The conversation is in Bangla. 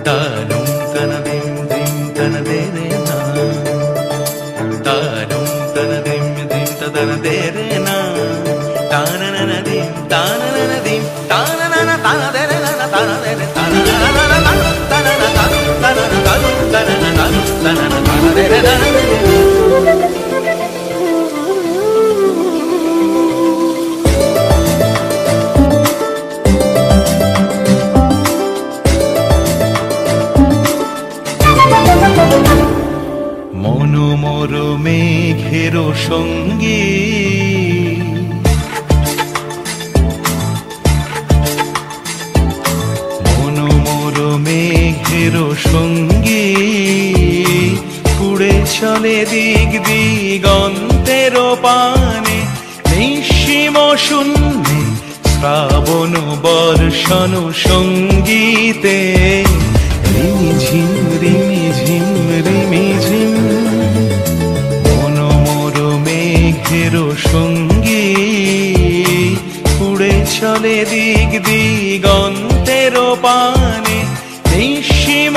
তানুম তানাদিম দিম তানাদে রে না, তানুম তানাদিম দিম তানাদে রে না, তানানানাদিম তানানানাদিম তানানানা তানাদে রে না তানাদে রে তানানানা তানানা তানুম তানানা তানুম তানানা তানুম তানানা তানাদে রে না। মনোমর মেঘের সঙ্গী মনোমর মেঘের সঙ্গী উড়ে চলে দিক দিগন্তের পানে, নিঃসীম শূন্যে শ্রাবণ বর্ষণ সঙ্গীতে রিমিঝিম রিমিঝিম রিমিঝিম। মনোমর মেঘের সঙ্গী উড়ে চলে দিক দিগন্তের পানে, নিঃসীম